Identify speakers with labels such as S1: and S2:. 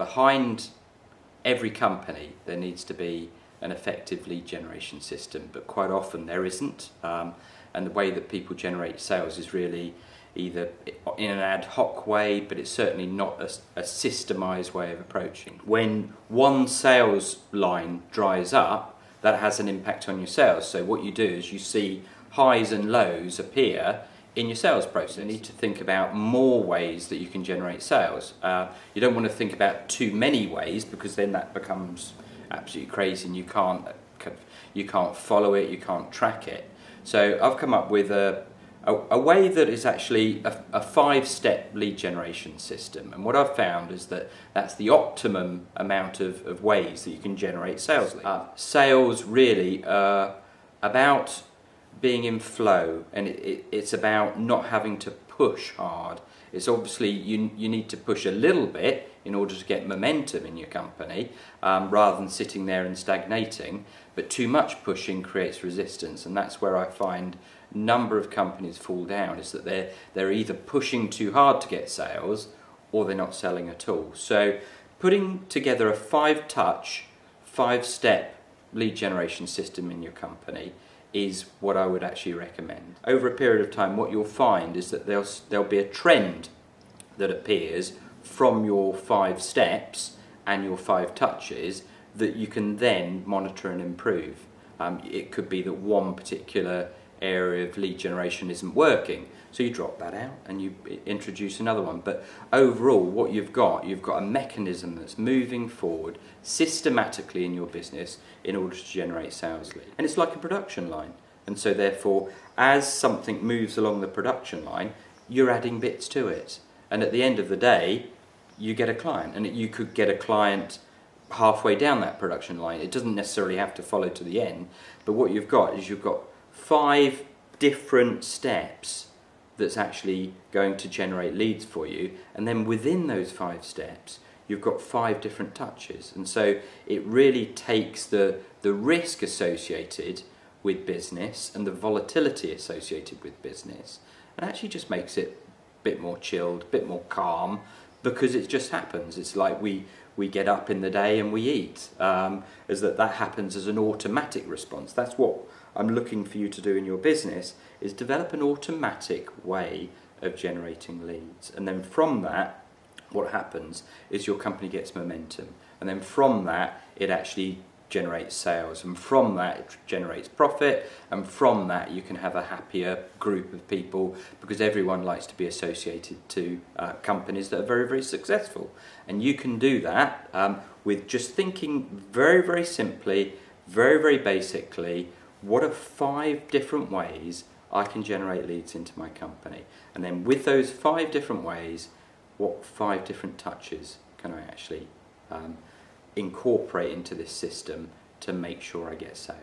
S1: behind every company there needs to be an effective lead generation system, but quite often there isn't. And the way that people generate sales is really either in an ad hoc way, but it's certainly not a systemized way of approaching. When one sales line dries up, that has an impact on your sales. So what you do is you see highs and lows appear in your sales process. You need to think about more ways that you can generate sales. You don't want to think about too many ways, because then that becomes absolutely crazy and you can't follow it, you can't track it. So I've come up with a way that is actually a 5-step lead generation system, and what I've found is that that's the optimum amount of ways that you can generate sales leads. Sales really are about being in flow, and it's about not having to push hard. It's obviously you need to push a little bit in order to get momentum in your company, rather than sitting there and stagnating, but too much pushing creates resistance, and that's where I find a number of companies fall down, is that they're either pushing too hard to get sales or they're not selling at all. So putting together a 5-touch, 5-step lead generation system in your company is what I would actually recommend. Over a period of time, what you'll find is that there'll be a trend that appears from your 5 steps and your 5 touches that you can then monitor and improve. It could be that one particular area of lead generation isn't working, so you drop that out and you introduce another one. But overall, what you've got a mechanism that's moving forward systematically in your business in order to generate sales leads. And it's like a production line, and so therefore as something moves along the production line, you're adding bits to it, and at the end of the day you get a client. And you could get a client halfway down that production line. It doesn't necessarily have to follow to the end, but what you've got 5 different steps that's actually going to generate leads for you, and then within those 5 steps you've got 5 different touches. And so it really takes the risk associated with business and the volatility associated with business, and actually just makes it a bit more chilled, a bit more calm, because it just happens. It's like we get up in the day and we eat, as that happens as an automatic response. That's what I'm looking for you to do in your business, is develop an automatic way of generating leads. And then from that, what happens is your company gets momentum, and then from that it actually generates sales, and from that it generates profit, and from that you can have a happier group of people, because everyone likes to be associated to companies that are very, very successful. And you can do that with just thinking very, very simply, very, very basically, what are 5 different ways I can generate leads into my company? And then with those 5 different ways, what 5 different touches can I actually incorporate into this system to make sure I get sales?